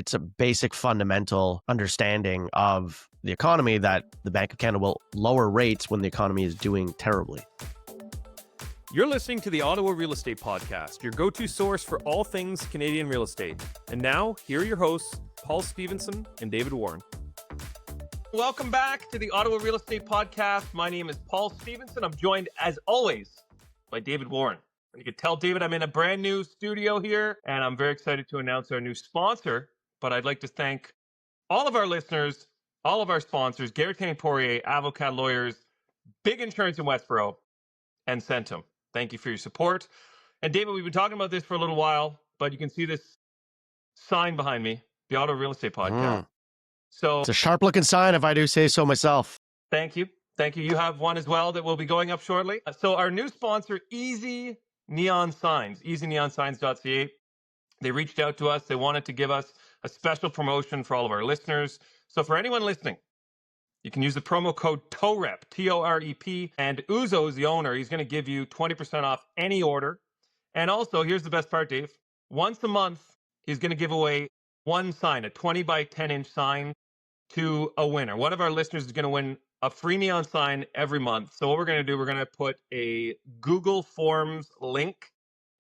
it's a basic fundamental understanding of the economy that the Bank of Canada will lower rates when the economy is doing terribly. You're listening to the Ottawa Real Estate Podcast, your go-to source for all things Canadian real estate. And now, here are your hosts, Paul Stevenson and David Warren. Welcome back to the Ottawa Real Estate Podcast. My name is Paul Stevenson. I'm joined, as always, by David Warren. And you can tell, David, I'm in a brand new studio here, and I'm very excited to announce our new sponsor. But I'd like to thank all of our listeners, all of our sponsors, Garrett Poirier, Avocat Lawyers, Big Insurance in Westboro, and Centum. Thank you for your support. And David, we've been talking about this for a little while, but you can see this sign behind me, the Auto Real Estate Podcast. So it's a sharp looking sign, if I do say so myself. Thank you. Thank you. You have one as well that will be going up shortly. So our new sponsor, Easy Neon Signs, easyneonsigns.ca. They reached out to us. They wanted to give us a special promotion for all of our listeners. So for anyone listening, you can use the promo code TOREP, T-O-R-E-P, and Uzo is the owner. He's going to give you 20% off any order. And also, here's the best part, Dave. Once a month, he's going to give away one sign, a 20 by 10 inch sign to a winner. One of our listeners is going to win a free neon sign every month. So what we're going to do, we're going to put a Google Forms link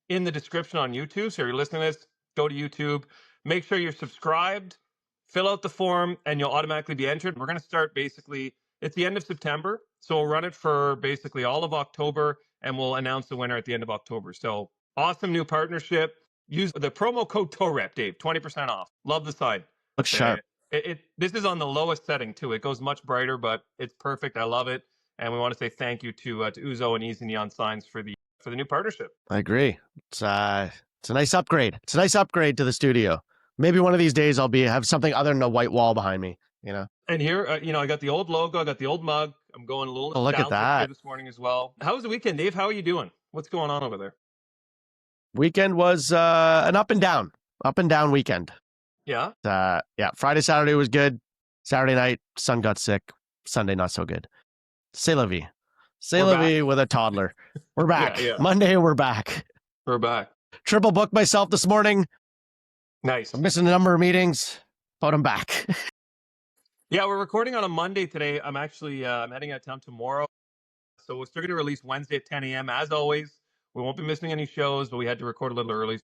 in the description on YouTube. So if you're listening to this, go to YouTube, make sure you're subscribed, fill out the form, and you'll automatically be entered. We're going to start basically, it's the end of September. So we'll run it for basically all of October, and we'll announce the winner at the end of October. So awesome new partnership. Use the promo code TOREP, Dave, 20% off. Love the sign. Looks sharp. This is on the lowest setting too. It goes much brighter, but it's perfect. I love it. And we want to say thank you to Uzo and Easy Neon Signs for the new partnership. I agree. It's a nice upgrade. It's a nice upgrade to the studio. Maybe one of these days I'll have something other than a white wall behind me, you know. And here, I got the old logo, I got the old mug. I'm going a little nostalgic look at that this morning as well. How was the weekend, Dave? How are you doing? What's going on over there? Weekend was an up and down weekend. Yeah. Friday, Saturday was good. Saturday night, son got sick. Sunday, not so good. C'est la vie. C'est la vie with a toddler. We're back. Yeah. Monday, we're back. We're back. Triple booked myself this morning. Nice. I'm missing a number of meetings, but I'm back. Yeah, we're recording on a Monday today. I'm actually I'm heading out of town tomorrow. So we're still going to release Wednesday at 10 a.m. As always, we won't be missing any shows, but we had to record a little early.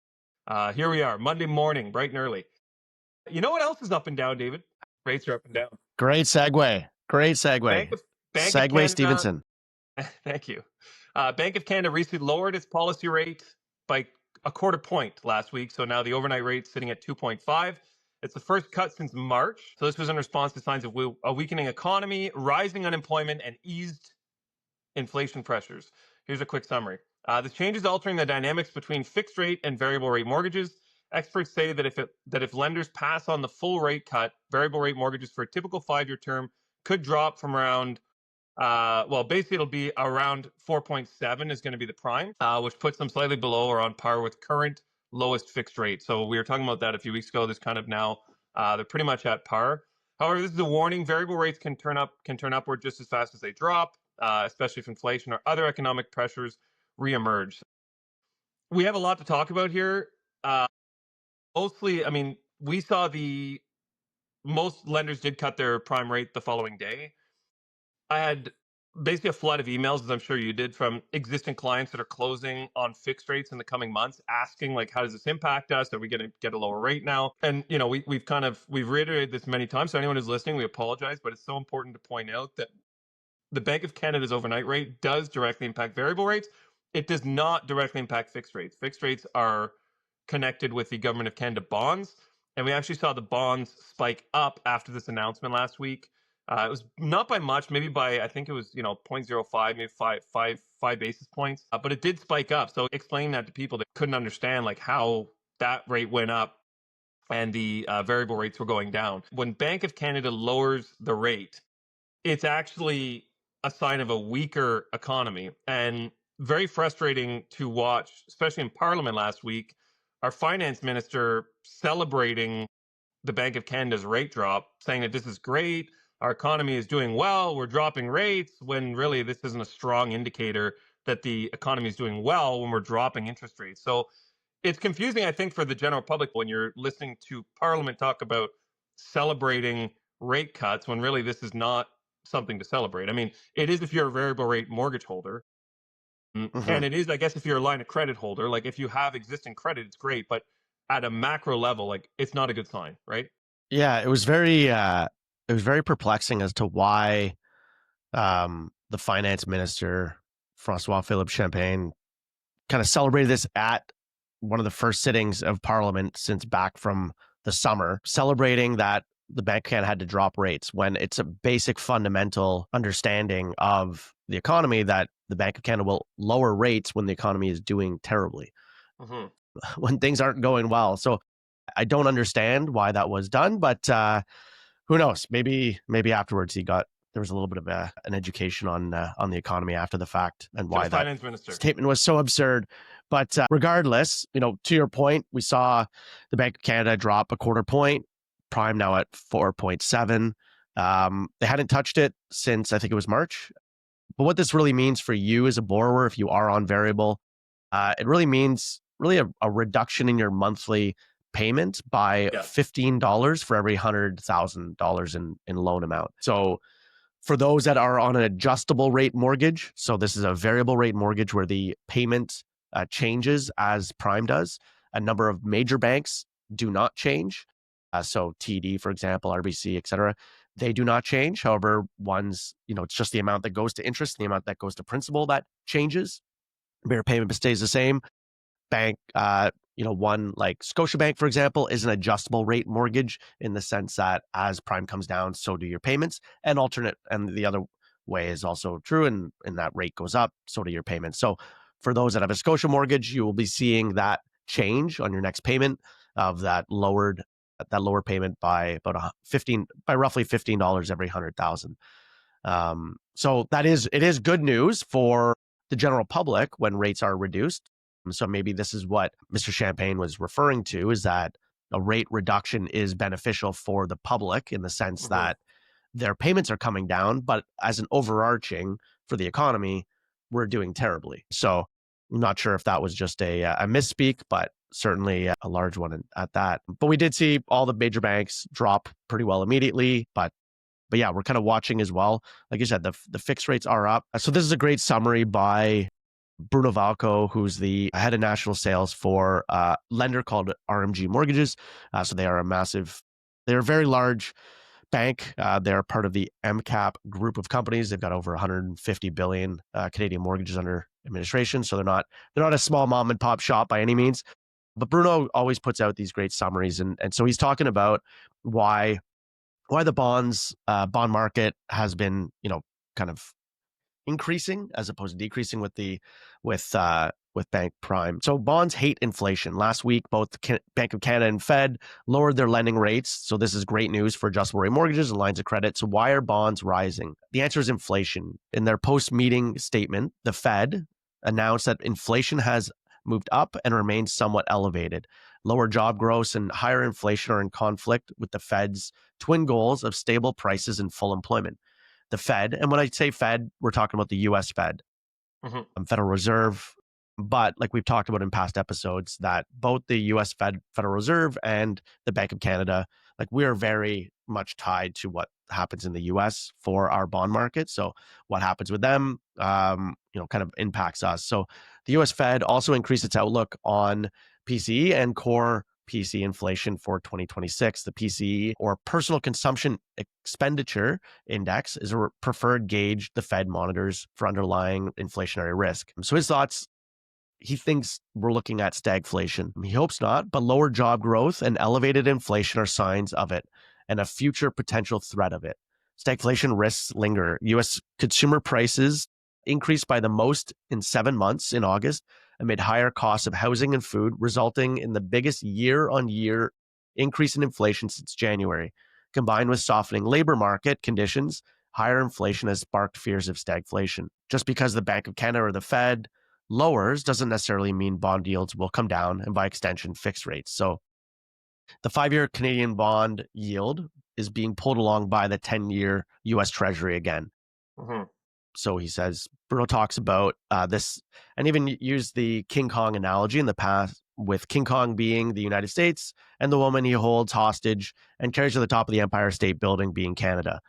Here we are, Monday morning, bright and early. You know what else is up and down, David? Rates are up and down. Great segue. Bank of Canada, Stevenson. Thank you. Bank of Canada recently lowered its policy rate by a quarter point last week. So now the overnight rate is sitting at 2.5. It's the first cut since March. So this was in response to signs of a weakening economy, rising unemployment, and eased inflation pressures. Here's a quick summary. The change is altering the dynamics between fixed rate and variable rate mortgages. Experts say that if lenders pass on the full rate cut, variable rate mortgages for a typical 5-year term could drop from around, basically it'll be around 4.7 is going to be the prime, which puts them slightly below or on par with current lowest fixed rate. So we were talking about that a few weeks ago. This kind of now, they're pretty much at par. However, this is a warning. Variable rates can turn upward just as fast as they drop, especially if inflation or other economic pressures reemerge. We have a lot to talk about here. Mostly, we saw most lenders did cut their prime rate the following day. I had basically a flood of emails, as I'm sure you did, from existing clients that are closing on fixed rates in the coming months, asking how does this impact us? Are we going to get a lower rate now? And we've reiterated this many times. So anyone who's listening, we apologize, but it's so important to point out that the Bank of Canada's overnight rate does directly impact variable rates. It does not directly impact fixed rates. Fixed rates are connected with the Government of Canada bonds. And we actually saw the bonds spike up after this announcement last week. It was not by much, maybe by, I think it was, 0.05, maybe five basis points. But it did spike up. So explaining that to people that couldn't understand how that rate went up and the variable rates were going down. When Bank of Canada lowers the rate, it's actually a sign of a weaker economy. And very frustrating to watch, especially in Parliament last week, our finance minister celebrating the Bank of Canada's rate drop, saying that this is great, our economy is doing well, we're dropping rates, when really this isn't a strong indicator that the economy is doing well when we're dropping interest rates. So It's confusing, I think, for the general public when you're listening to Parliament talk about celebrating rate cuts when really this is not something to celebrate. I mean, it is if you're a variable rate mortgage holder. Hmm. And it is, I guess, if you're a line of credit holder, like if you have existing credit, it's great. But at a macro level, like it's not a good sign, right? Yeah, it was very perplexing as to why the finance minister Francois Philippe Champagne kind of celebrated this at one of the first sittings of Parliament since back from the summer, celebrating that the Bank of Canada had to drop rates when it's a basic fundamental understanding of the economy that the Bank of Canada will lower rates when the economy is doing terribly, Hmm. when things aren't going well. So I don't understand why that was done, but who knows? Maybe afterwards there was a little bit of an education on the economy after the fact and To the why that finance minister. statement was so absurd. But regardless, to your point, we saw the Bank of Canada drop a quarter point, prime now at 4.7. They hadn't touched it since I think it was March. But what this really means for you as a borrower, if you are on variable, it really means a reduction in your monthly payment by Yeah. $15 for every $100,000 in loan amount. So for those that are on an adjustable rate mortgage, so this is a variable rate mortgage where the payment changes as prime does. A number of major banks do not change. So TD, for example, RBC, et cetera, they do not change. However, one's, it's just the amount that goes to interest, the amount that goes to principal that changes. Your payment stays the same. Bank, one like Scotiabank, for example, is an adjustable rate mortgage in the sense that as prime comes down, so do your payments. And the other way is also true, and that rate goes up, so do your payments. So for those that have a Scotia mortgage, you will be seeing that change on your next payment of that lower payment by roughly $15 every 100,000. So it is good news for the general public when rates are reduced. So maybe this is what Mr. Champagne was referring to, is that a rate reduction is beneficial for the public in the sense that their payments are coming down, but as an overarching for the economy, we're doing terribly. So I'm not sure if that was just a misspeak, but certainly a large one at that. But we did see all the major banks drop pretty well immediately, but yeah, we're kind of watching as well. Like you said, the fixed rates are up. So this is a great summary by Bruno Valco, who's the head of national sales for a lender called RMG Mortgages. So they're a very large bank. They're part of the MCAP group of companies. They've got over 150 billion Canadian mortgages under administration. So they're not a small mom and pop shop by any means. But Bruno always puts out these great summaries, and so he's talking about why the bond market has been, kind of increasing as opposed to decreasing with bank prime. So bonds hate inflation. Last week, both Bank of Canada and Fed lowered their lending rates. So this is great news for adjustable rate mortgages and lines of credit. So why are bonds rising? The answer is inflation. In their post-meeting statement, the Fed announced that inflation has moved up and remains somewhat elevated. Lower job growth and higher inflation are in conflict with the Fed's twin goals of stable prices and full employment. The Fed, and when I say Fed, we're talking about the US Fed, Federal Reserve. But like we've talked about in past episodes, that both the US Federal Reserve and the Bank of Canada, like we are very much tied to what happens in the US for our bond market. So what happens with them, kind of impacts us. So the US Fed also increased its outlook on PCE and core PCE inflation for 2026. The PCE, or Personal Consumption Expenditure Index, is a preferred gauge the Fed monitors for underlying inflationary risk. So his thoughts, he thinks we're looking at stagflation. He hopes not, but lower job growth and elevated inflation are signs of it and a future potential threat of it. Stagflation risks linger. U.S. consumer prices increased by the most in 7 months in August amid higher costs of housing and food, resulting in the biggest year-on-year increase in inflation since January. Combined with softening labor market conditions, higher inflation has sparked fears of stagflation. Just because the Bank of Canada or the Fed lowers doesn't necessarily mean bond yields will come down, and by extension, fixed rates. So the 5-year Canadian bond yield is being pulled along by the 10-year U.S. Treasury again. So he says, Bruno talks about this and even used the King Kong analogy in the with King Kong being the United States and the woman he holds hostage and carries to the top of the Empire State Building being Canada,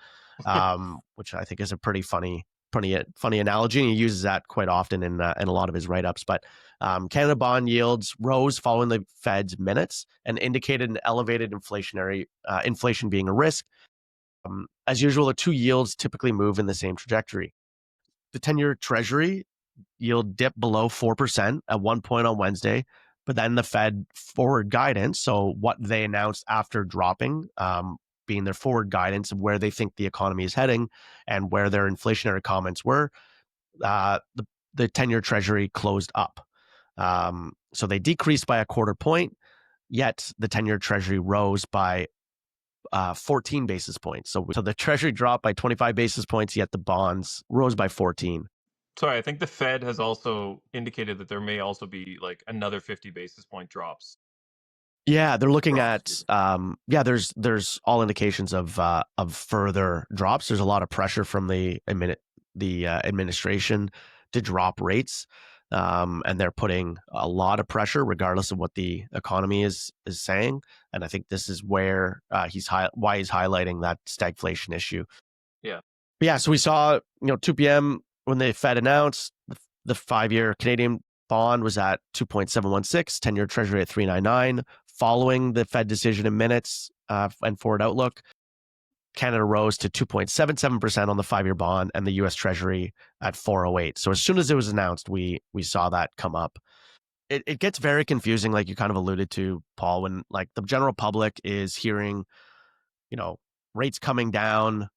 which I think is a pretty funny analogy. And he uses that quite often in a lot of his write-ups. But Canada bond yields rose following the Fed's minutes and indicated an elevated inflation being a risk. As usual, the two yields typically move in the same trajectory. The 10-year Treasury yield dipped below 4% at one point on Wednesday, but then the Fed forward guidance, so what they announced after dropping, being their forward guidance of where they think the economy is heading and where their inflationary comments were, the 10-year Treasury closed up. So they decreased by a quarter point, yet the 10-year Treasury rose by 14 basis points. So the Treasury dropped by 25 basis points, yet the bonds rose by 14. Sorry, I think the Fed has also indicated that there may also be like another 50 basis point drops. Yeah, they're looking Drops. at there's all indications of further drops. There's a lot of pressure from the administration to drop rates, and they're putting a lot of pressure regardless of what the economy is saying. And I think this is where why he's highlighting that stagflation issue. Yeah. But yeah, so we saw 2 p.m. when the Fed announced the 5-year Canadian bond was at 2.716, 10-year Treasury at 3.99. Following the Fed decision in minutes and forward outlook, Canada rose to 2.77% on the 5-year bond and the U.S. Treasury at 4.08. So as soon as it was announced, we saw that come up. It gets very confusing, like you kind of alluded to, Paul, when like the general public is hearing, rates coming down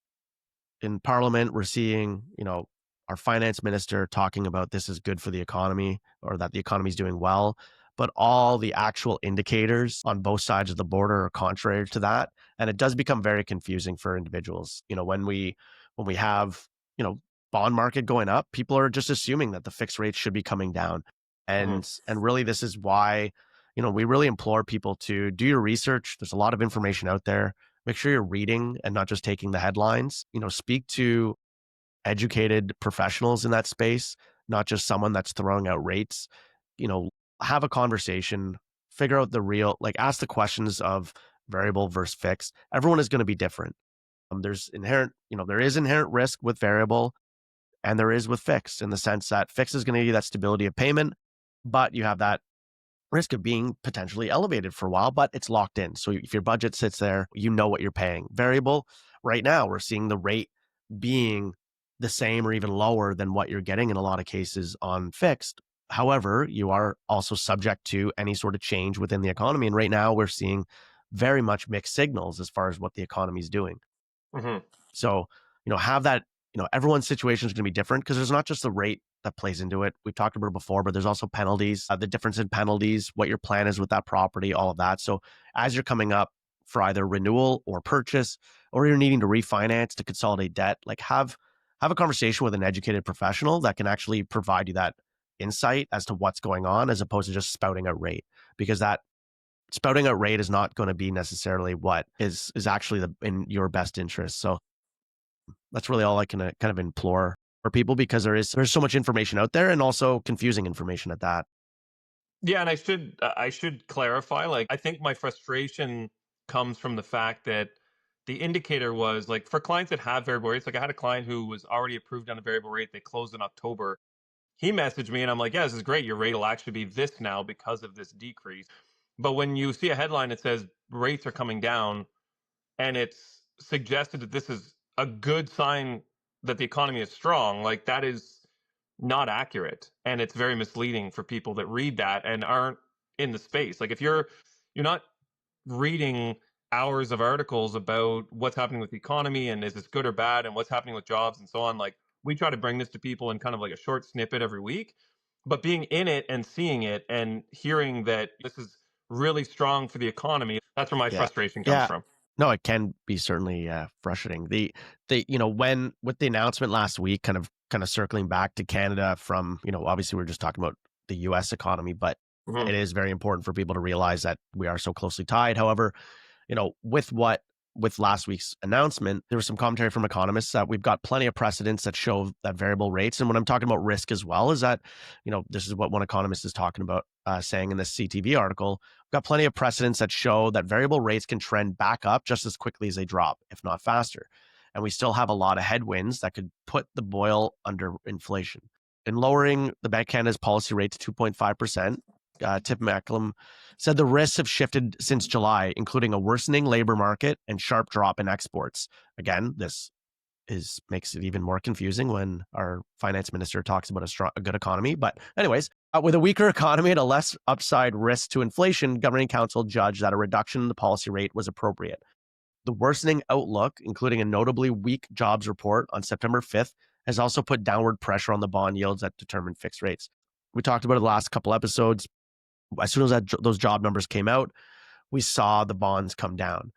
in Parliament. We're seeing, our finance minister talking about this is good for the economy or that the economy is doing well. But all the actual indicators on both sides of the border are contrary to that. And it does become very confusing for individuals. When we have, bond market going up, people are just assuming that the fixed rates should be coming down. And really this is why, we really implore people to do your research. There's a lot of information out there. Make sure you're reading and not just taking the headlines. Speak to educated professionals in that space, not just someone that's throwing out rates. Have a conversation, figure out ask the questions of variable versus fixed. Everyone is going to be different. There is inherent risk with variable and there is with fixed, in the sense that fixed is going to give you that stability of payment, but you have that risk of being potentially elevated for a while, but it's locked in. So if your budget sits there, you know what you're paying. Variable, right now, we're seeing the rate being the same or even lower than what you're getting in a lot of cases on fixed. However, you are also subject to any sort of change within the economy. And right now we're seeing very much mixed signals as far as what the economy is doing. So, have that, everyone's situation is going to be different because there's not just the rate that plays into it. We've talked about it before, but there's also penalties, the difference in penalties, what your plan is with that property, all of that. So as you're coming up for either renewal or purchase, or you're needing to refinance to consolidate debt, like have a conversation with an educated professional that can actually provide you that insight as to what's going on, as opposed to just spouting out rate, because that spouting out rate is not going to be necessarily what is actually in your best interest. So that's really all I can kind of implore for people, because there's so much information out there and also confusing information at that. Yeah, and I should clarify. Like, I think my frustration comes from the fact that the indicator was like for clients that have variable rates. Like, I had a client who was already approved on a variable rate. They closed in October. He messaged me, and I'm like, "Yeah, this is great. Your rate will actually be this now because of this decrease." But when you see a headline that says rates are coming down, and it's suggested that this is a good sign that the economy is strong, like that is not accurate, and it's very misleading for people that read that and aren't in the space. Like, if you're not reading hours of articles about what's happening with the economy and is this good or bad and what's happening with jobs and so on, like we try to bring this to people in kind of like a short snippet every week. But being in it and seeing it and hearing that this is really strong for the economy, that's where my Yeah. frustration comes Yeah. from. No, it can be certainly frustrating. When with the announcement last week, kind of circling back to Canada from, obviously we're just talking about the U.S. economy, but Mhm. it is very important for people to realize that we are so closely tied. However, with what with last week's announcement, there was some commentary from economists that we've got plenty of precedents that show that variable rates. And when I'm talking about risk as well, is that, this is what one economist is talking about, saying in this CTV article, we've got plenty of precedents that show that variable rates can trend back up just as quickly as they drop, if not faster. And we still have a lot of headwinds that could put the boil under inflation. In lowering the Bank of Canada's policy rate to 2.5%, Tip Macklem said the risks have shifted since July, including a worsening labor market and sharp drop in exports. Again, this makes it even more confusing when our finance minister talks about a good economy. But anyways, with a weaker economy and a less upside risk to inflation, Governing Council judged that a reduction in the policy rate was appropriate. The worsening outlook, including a notably weak jobs report on September 5th, has also put downward pressure on the bond yields that determine fixed rates. We talked about it the last couple episodes. As soon as those job numbers came out, we saw the bonds come down.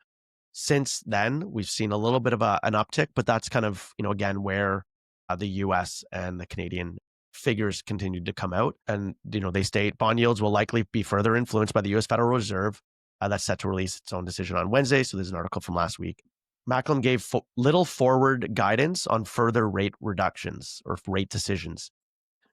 Since then, we've seen a little bit of an uptick, but that's kind of, again, where the US and the Canadian figures continued to come out. And, they state bond yields will likely be further influenced by the US Federal Reserve. That's set to release its own decision on Wednesday. So there's an article from last week. Macklem gave little forward guidance on further rate reductions or rate decisions.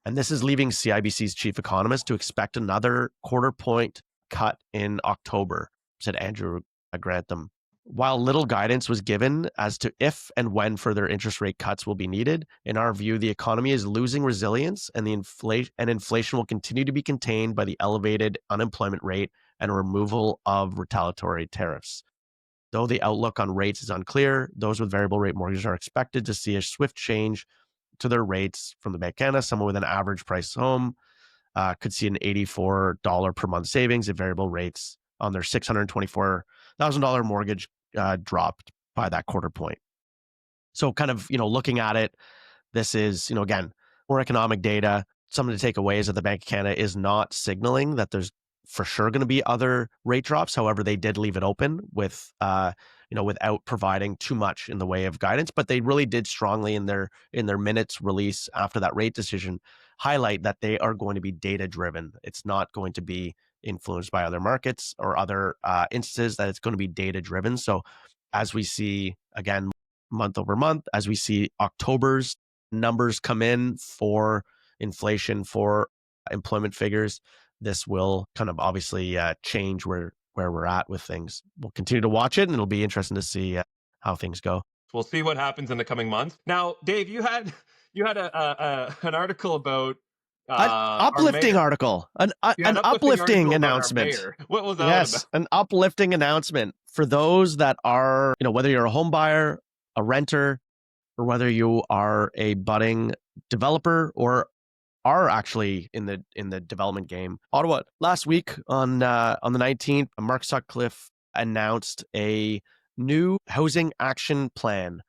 And this is leaving CIBC's chief economist to expect another quarter point cut in October, said Andrew Grantham. While little guidance was given as to if and when further interest rate cuts will be needed, in our view, the economy is losing resilience and inflation will continue to be contained by the elevated unemployment rate and removal of retaliatory tariffs. Though the outlook on rates is unclear, those with variable rate mortgages are expected to see a swift change to their rates from the Bank of Canada. Someone with an average price home could see an $84 per month savings if variable rates on their $624,000 mortgage dropped by that quarter point. So kind of, looking at it, this is, again, more economic data. Something to take away is that the Bank of Canada is not signaling that there's for sure going to be other rate drops. However, they did leave it open with, without providing too much in the way of guidance. But they really did strongly in their minutes release after that rate decision highlight that they are going to be data driven. It's not going to be influenced by other markets or other instances, that it's going to be data driven. So as we see, again, month over month, as we see October's numbers come in for inflation, for employment figures, this will kind of obviously change where we're at with things. We'll continue to watch it, and it'll be interesting to see how things go. We'll see what happens in the coming months. Now, Dave, you had an article about an uplifting article, an uplifting announcement. What was that about? An uplifting announcement for those that are, whether you're a home buyer, a renter, or whether you are a budding developer or are actually in the development game. Ottawa last week on the 19th, Mark Sutcliffe announced a new housing action plan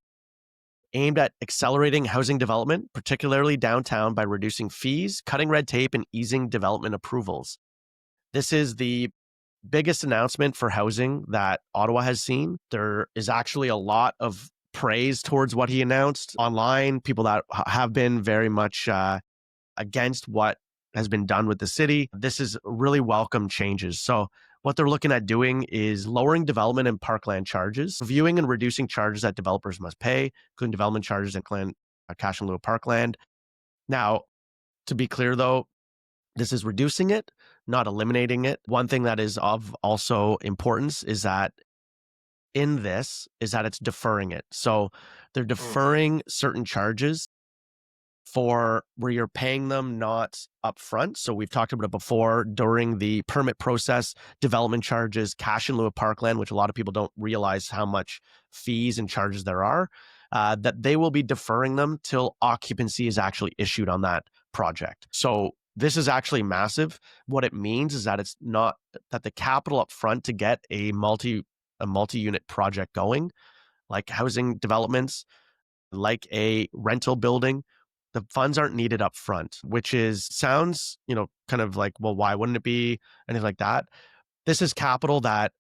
aimed at accelerating housing development, particularly downtown, by reducing fees, cutting red tape, and easing development approvals. This is the biggest announcement for housing that Ottawa has seen. There is actually a lot of praise towards what he announced online. People that have been very much against what has been done with the city. This is really welcome changes. So what they're looking at doing is lowering development and parkland charges, reviewing and reducing charges that developers must pay, including development charges and cash in lieu of parkland. Now, to be clear though, this is reducing it, not eliminating it. One thing that is of also importance is that it's deferring it. So they're deferring certain charges for where you're paying them not upfront. So we've talked about it before during the permit process, development charges, cash in lieu of parkland, which a lot of people don't realize how much fees and charges there are, that they will be deferring them till occupancy is actually issued on that project. So this is actually massive. What it means is that it's not that the capital up front to get a multi-unit project going, like housing developments, like a rental building, the funds aren't needed up front, which sounds, kind of like, well, why wouldn't it be anything like that? This is capital that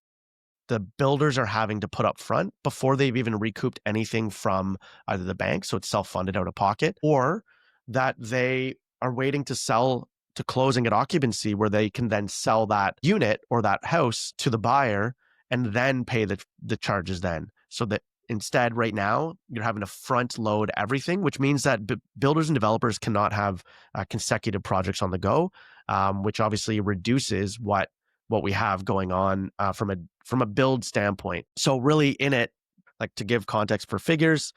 the builders are having to put up front before they've even recouped anything from either the bank, so it's self-funded out of pocket, or that they are waiting to sell to closing at occupancy where they can then sell that unit or that house to the buyer and then pay the charges then. So that instead, right now, you're having to front load everything, which means that builders and developers cannot have consecutive projects on the go, which obviously reduces what we have going on from a build standpoint. So really in it, like to give context for figures,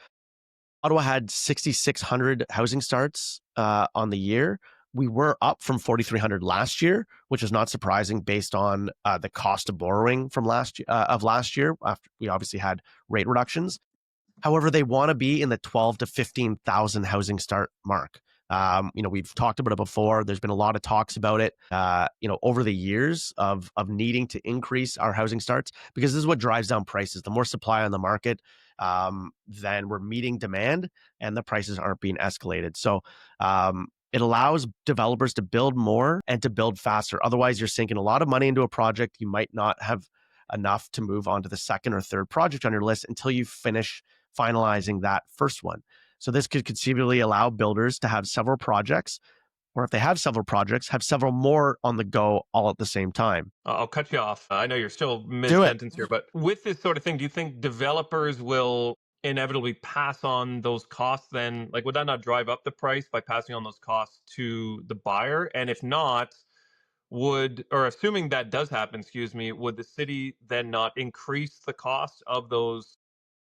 Ottawa had 6,600 housing starts on the year. We were up from 4,300 last year, which is not surprising based on the cost of borrowing from last year. After we obviously had rate reductions. However, they want to be in the 12 to 15,000 housing start mark. We've talked about it before. There's been a lot of talks about it, over the years of needing to increase our housing starts, because this is what drives down prices. The more supply on the market, then we're meeting demand and the prices aren't being escalated. So it allows developers to build more and to build faster. Otherwise, you're sinking a lot of money into a project. You might not have enough to move on to the second or third project on your list until you finish finalizing that first one. So this could conceivably allow builders to have several projects, or if they have several projects, have several more on the go all at the same time. I'll cut you off. I know you're still Do it. mid-sentence here, but with this sort of thing, do you think developers will inevitably pass on those costs then? Like, would that not drive up the price by passing on those costs to the buyer? And if not, assuming that does happen, excuse me, would the city then not increase the cost of those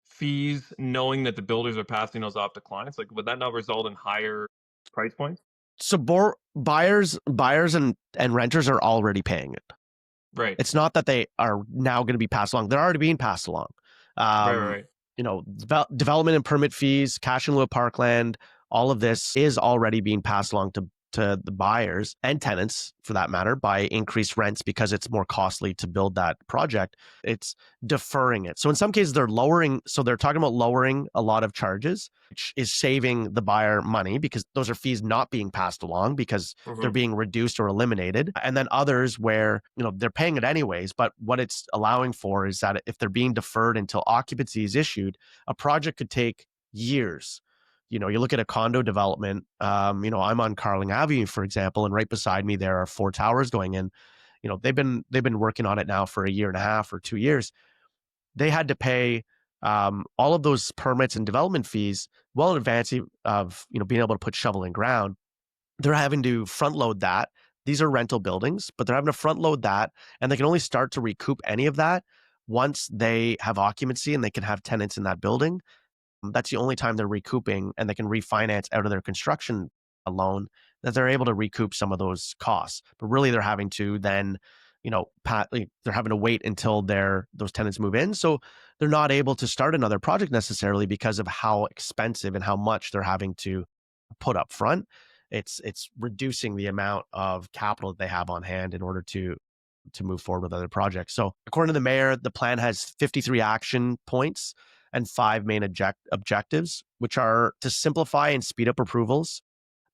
fees, knowing that the builders are passing those off to clients? Like, would that not result in higher price points? So buyers and renters are already paying it. Right. It's not that they are now going to be passed along. They're already being passed along. Right. Development and permit fees, cash in lieu of parkland, all of this is already being passed along to the buyers and tenants, for that matter, by increased rents because it's more costly to build that project. It's deferring it. So in some cases, they're talking about lowering a lot of charges, which is saving the buyer money because those are fees not being passed along because they're being reduced or eliminated. And then others where, they're paying it anyways, but what it's allowing for is that if they're being deferred until occupancy is issued, a project could take years. You look at a condo development, I'm on Carling Avenue, for example, and right beside me, there are 4 towers going in. They've been working on it now for a year and a half or 2 years. They had to pay all of those permits and development fees well in advance of, being able to put shovel in ground. They're having to front load that. These are rental buildings, but they're having to front load that, and they can only start to recoup any of that once they have occupancy and they can have tenants in that building. That's the only time they're recouping, and they can refinance out of their construction loan, that they're able to recoup some of those costs. But really, they're having to then, they're having to wait until those tenants move in. So they're not able to start another project necessarily because of how expensive and how much they're having to put up front. It's reducing the amount of capital that they have on hand in order to move forward with other projects. So according to the mayor, the plan has 53 action points and 5 main objectives, which are to simplify and speed up approvals,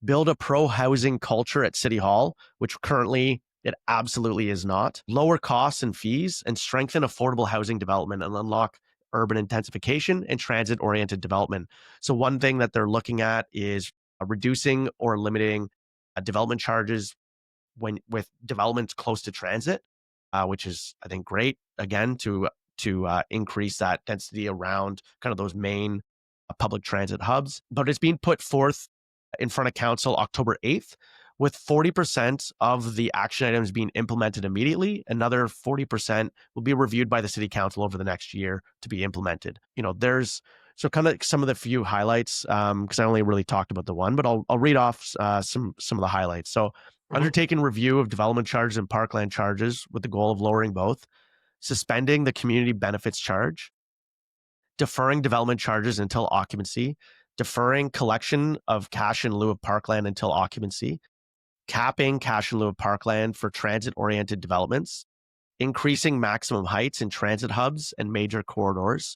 build a pro-housing culture at City Hall, which currently it absolutely is not, lower costs and fees, and strengthen affordable housing development and unlock urban intensification and transit-oriented development. So one thing that they're looking at is reducing or limiting development charges with developments close to transit, which is, I think, great, again, to increase that density around kind of those main public transit hubs. But it's being put forth in front of council October 8th, with 40% of the action items being implemented immediately. Another 40% will be reviewed by the city council over the next year to be implemented. There's kind of some of the few highlights, because I only really talked about the one, but I'll read off some of the highlights. So undertaking review of development charges and parkland charges with the goal of lowering both, suspending the community benefits charge, deferring development charges until occupancy, deferring collection of cash in lieu of parkland until occupancy, capping cash in lieu of parkland for transit-oriented developments, increasing maximum heights in transit hubs and major corridors,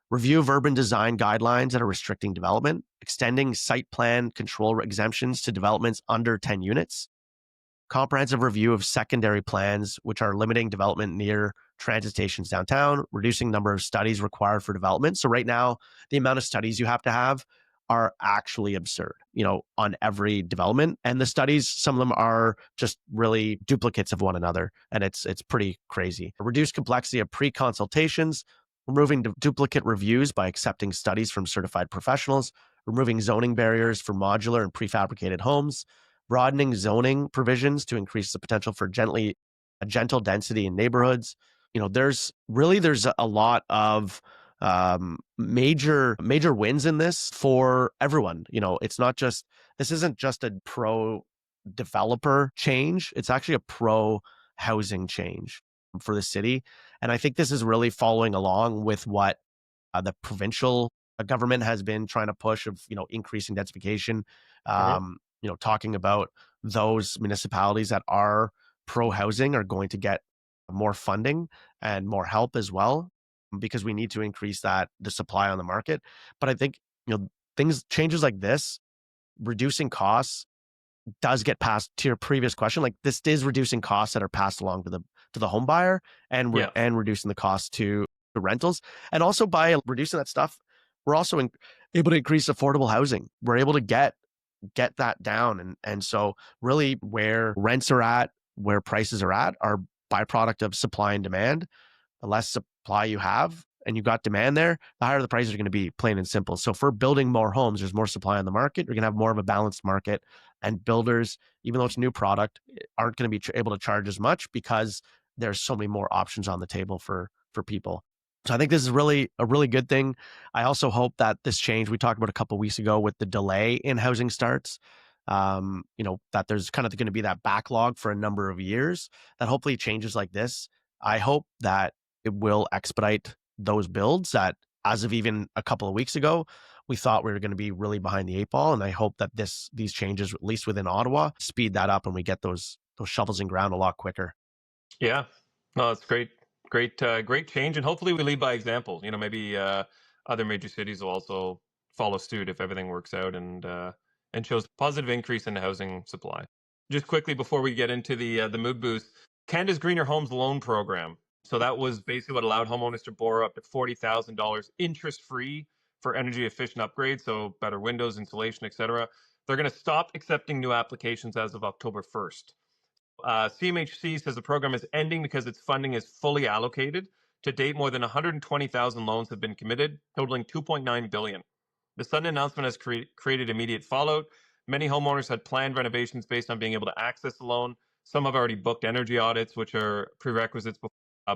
review of urban design guidelines that are restricting development, extending site plan control exemptions to developments under 10 units, comprehensive review of secondary plans, which are limiting development near transit stations downtown, reducing number of studies required for development. So right now, the amount of studies you have to have are actually absurd, on every development. And the studies, some of them are just really duplicates of one another. And it's pretty crazy. Reduce complexity of pre-consultations, removing duplicate reviews by accepting studies from certified professionals, removing zoning barriers for modular and prefabricated homes, broadening zoning provisions to increase the potential for a gentle density in neighborhoods. There's a lot of major wins in this for everyone. This isn't just a pro developer change; it's actually a pro housing change for the city. And I think this is really following along with what the provincial government has been trying to push of, increasing densification, Hmm. talking about those municipalities that are pro housing are going to get more funding and more help as well, because we need to increase the supply on the market. But I think, changes like this, reducing costs does get passed to your previous question. Like, this is reducing costs that are passed along to the home buyer, and Yeah. reducing the cost to the rentals. And also by reducing that stuff, we're also able to increase affordable housing. We're able to get that down. And so really where rents are at, where prices are byproduct of supply and demand. The less supply you have and you've got demand there, the higher the prices are going to be, plain and simple. So for building more homes, there's more supply on the market. You're going to have more of a balanced market, and builders, even though it's a new product, aren't going to be able to charge as much because there's so many more options on the table for people. So I think this is really a really good thing. I also hope that this change we talked about a couple of weeks ago with the delay in housing starts, that there's kind of going to be that backlog for a number of years, that hopefully changes like this, I hope that it will expedite those builds that, as of even a couple of weeks ago, we thought we were going to be really behind the eight ball. And I hope that these changes, at least within Ottawa, speed that up and we get those shovels in ground a lot quicker. Yeah. No, that's great. Great change. And hopefully we lead by example. Maybe other major cities will also follow suit if everything works out and shows positive increase in the housing supply. Just quickly before we get into the mood boost, Candice Greener Homes loan program. So that was basically what allowed homeowners to borrow up to $40,000 interest free for energy efficient upgrades, so better windows, insulation, etc. They're going to stop accepting new applications as of October 1st. CMHC says the program is ending because its funding is fully allocated. To date, more than 120,000 loans have been committed, totaling 2.9 billion. The sudden announcement has created immediate fallout. Many homeowners had planned renovations based on being able to access the loan. Some have already booked energy audits, which are prerequisites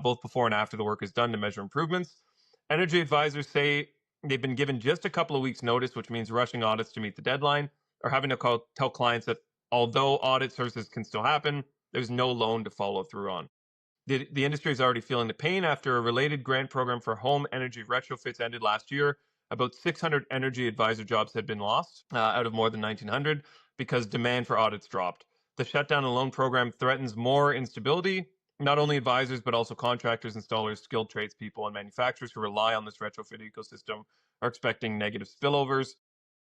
both before and after the work is done to measure improvements. Energy advisors say they've been given just a couple of weeks' notice, which means rushing audits to meet the deadline, or having to tell clients that although audit services can still happen, there's no loan to follow through on. The industry is already feeling the pain after a related grant program for home energy retrofits ended last year. About 600 energy advisor jobs had been lost out of more than 1,900 because demand for audits dropped. The shutdown and loan program threatens more instability. Not only advisors, but also contractors, installers, skilled tradespeople, and manufacturers who rely on this retrofit ecosystem are expecting negative spillovers.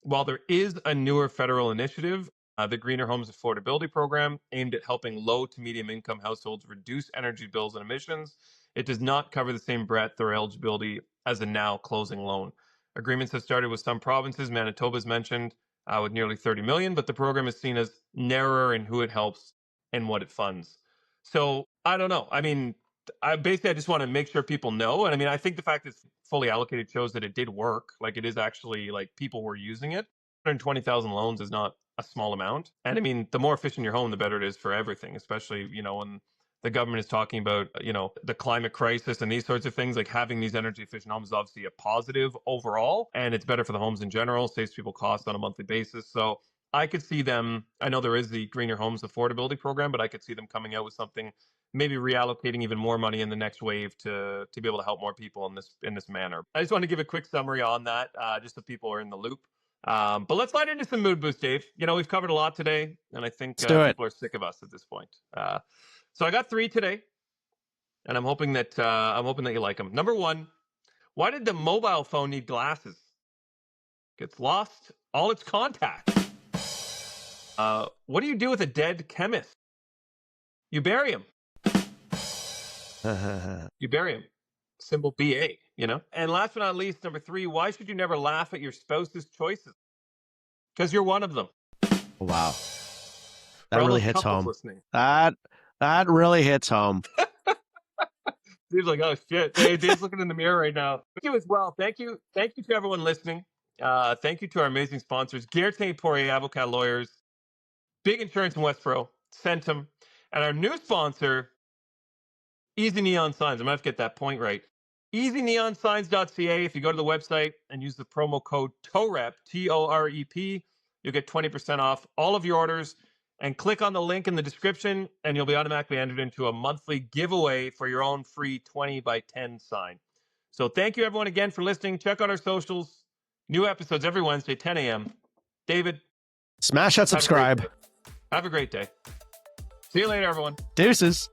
While there is a newer federal initiative, the Greener Homes Affordability Program, aimed at helping low to medium income households reduce energy bills and emissions, it does not cover the same breadth or eligibility as a now closing loan. Agreements have started with some provinces. Manitoba's mentioned with nearly 30 million, but the program is seen as narrower in who it helps and what it funds. So I don't know. I mean, I just want to make sure people know. And I mean, I think the fact that it's fully allocated shows that it did work. Like, it is actually, like, people were using it. 120,000 loans is not a small amount. And I mean, the more efficient your home, the better it is for everything, especially, when the government is talking about, the climate crisis and these sorts of things. Like, having these energy efficient homes is obviously a positive overall, and it's better for the homes in general, saves people costs on a monthly basis. So I could see them, I know there is the Greener Homes Affordability Program, but I could see them coming out with something, maybe reallocating even more money in the next wave to be able to help more people in this manner. I just want to give a quick summary on that, just so people are in the loop. But let's slide into some mood boost, Dave. We've covered a lot today, and I think Let's do it. people are sick of us at this point. So I got three today, and I'm hoping that you like them. Number one, why did the mobile phone need glasses? Gets lost all its contacts. What do you do with a dead chemist? You bury him. You bury him. Symbol BA. And last but not least, number three, why should you never laugh at your spouse's choices? Because you're one of them. Wow. For That all really those hits couples home. listening. That really hits home. Dave's like, oh shit. Dave's looking in the mirror right now. Thank you as well. Thank you to everyone listening. Thank you to our amazing sponsors, Guertin Poirier Avocat Lawyers, Big Insurance in Westboro, Centum, and our new sponsor, Easy Neon Signs. I'm going to have to get that point right. EasyNeonSigns.ca. If you go to the website and use the promo code TOREP, TOREP, you'll get 20% off all of your orders. And click on the link in the description, and you'll be automatically entered into a monthly giveaway for your own free 20 by 10 sign. So thank you, everyone, again for listening. Check out our socials. New episodes every Wednesday, 10 a.m. David, Smash that subscribe. have a great day. See you later, everyone. Deuces.